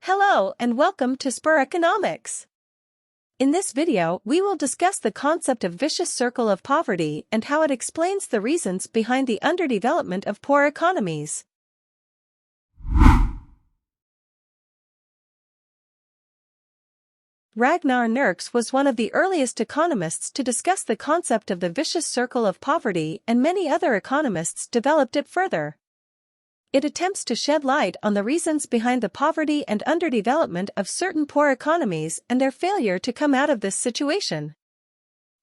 Hello and welcome to Spur Economics. In this video, we will discuss the concept of vicious circle of poverty and how it explains the reasons behind the underdevelopment of poor economies. Ragnar Nerks was one of the earliest economists to discuss the concept of the vicious circle of poverty, and many other economists developed it further. It attempts to shed light on the reasons behind the poverty and underdevelopment of certain poor economies and their failure to come out of this situation.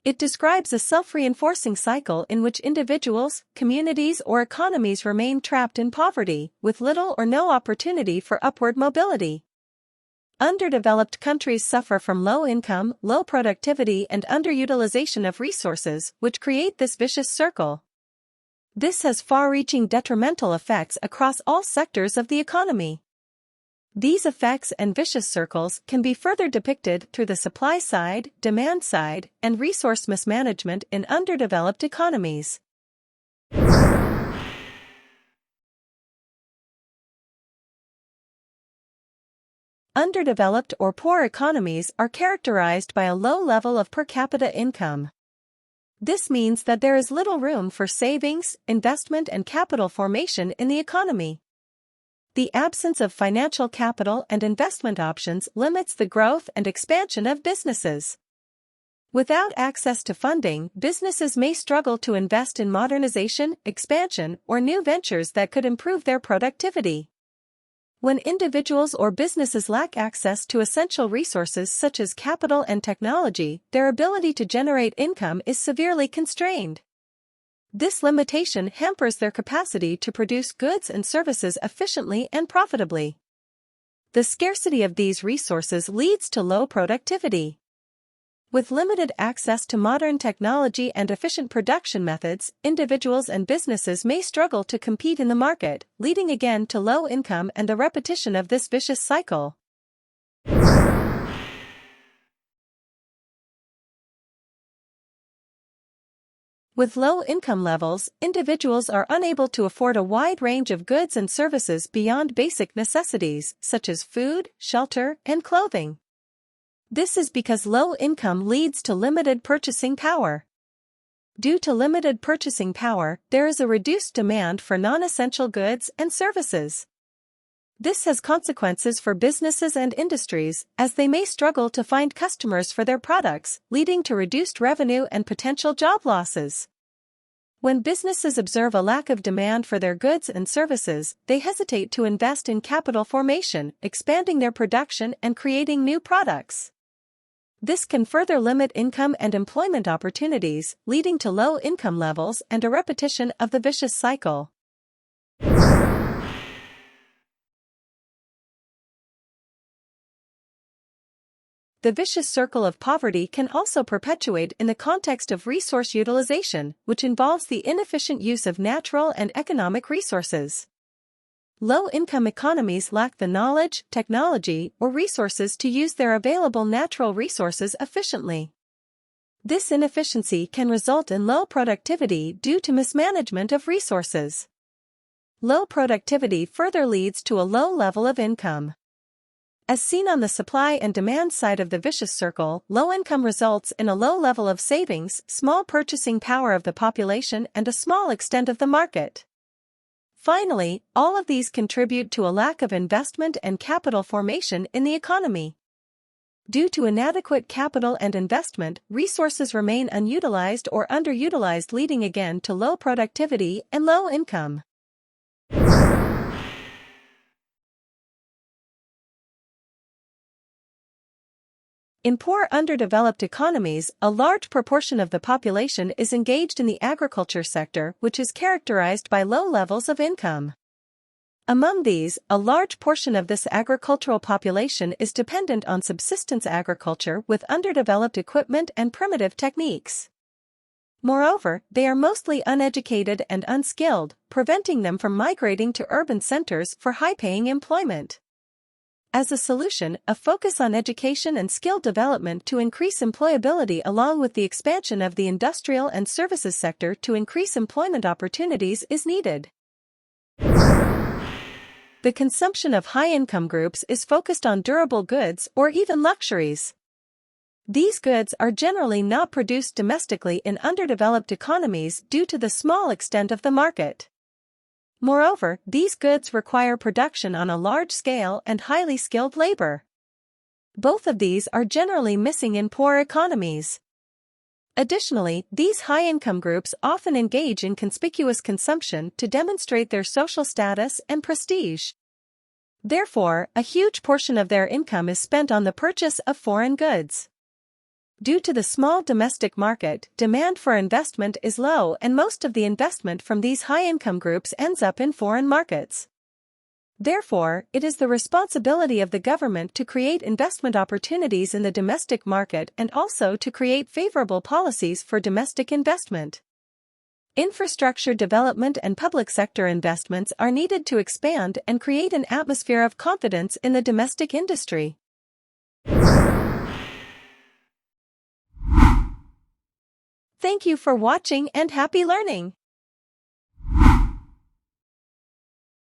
It describes a self-reinforcing cycle in which individuals, communities, or economies remain trapped in poverty, with little or no opportunity for upward mobility. Underdeveloped countries suffer from low income, low productivity, and underutilization of resources, which create this vicious circle. This has far-reaching detrimental effects across all sectors of the economy. These effects and vicious circles can be further depicted through the supply side, demand side, and resource mismanagement in underdeveloped economies. Underdeveloped or poor economies are characterized by a low level of per capita income. This means that there is little room for savings, investment, and capital formation in the economy. The absence of financial capital and investment options limits the growth and expansion of businesses. Without access to funding, businesses may struggle to invest in modernization, expansion, or new ventures that could improve their productivity. When individuals or businesses lack access to essential resources such as capital and technology, their ability to generate income is severely constrained. This limitation hampers their capacity to produce goods and services efficiently and profitably. The scarcity of these resources leads to low productivity. With limited access to modern technology and efficient production methods, individuals and businesses may struggle to compete in the market, leading again to low income and the repetition of this vicious cycle. With low income levels, individuals are unable to afford a wide range of goods and services beyond basic necessities, such as food, shelter, and clothing. This is because low income leads to limited purchasing power. Due to limited purchasing power, there is a reduced demand for non-essential goods and services. This has consequences for businesses and industries, as they may struggle to find customers for their products, leading to reduced revenue and potential job losses. When businesses observe a lack of demand for their goods and services, they hesitate to invest in capital formation, expanding their production, and creating new products. This can further limit income and employment opportunities, leading to low income levels and a repetition of the vicious cycle. The vicious circle of poverty can also perpetuate in the context of resource utilization, which involves the inefficient use of natural and economic resources. Low-income economies lack the knowledge, technology, or resources to use their available natural resources efficiently. This inefficiency can result in low productivity due to mismanagement of resources. Low productivity further leads to a low level of income. As seen on the supply and demand side of the vicious circle, low income results in a low level of savings, small purchasing power of the population, and a small extent of the market. Finally, all of these contribute to a lack of investment and capital formation in the economy. Due to inadequate capital and investment, resources remain unutilized or underutilized, leading again to low productivity and low income. In poor underdeveloped economies, a large proportion of the population is engaged in the agriculture sector, which is characterized by low levels of income. Among these, a large portion of this agricultural population is dependent on subsistence agriculture with underdeveloped equipment and primitive techniques. Moreover, they are mostly uneducated and unskilled, preventing them from migrating to urban centers for high-paying employment. As a solution, a focus on education and skill development to increase employability along with the expansion of the industrial and services sector to increase employment opportunities is needed. the consumption of high-income groups is focused on durable goods or even luxuries. These goods are generally not produced domestically in underdeveloped economies due to the small extent of the market. Moreover, these goods require production on a large scale and highly skilled labor. Both of these are generally missing in poor economies. Additionally, these high-income groups often engage in conspicuous consumption to demonstrate their social status and prestige. Therefore, a huge portion of their income is spent on the purchase of foreign goods. Due to the small domestic market, demand for investment is low, and most of the investment from these high-income groups ends up in foreign markets. Therefore, it is the responsibility of the government to create investment opportunities in the domestic market and also to create favorable policies for domestic investment. Infrastructure development and public sector investments are needed to expand and create an atmosphere of confidence in the domestic industry. Thank you for watching and happy learning!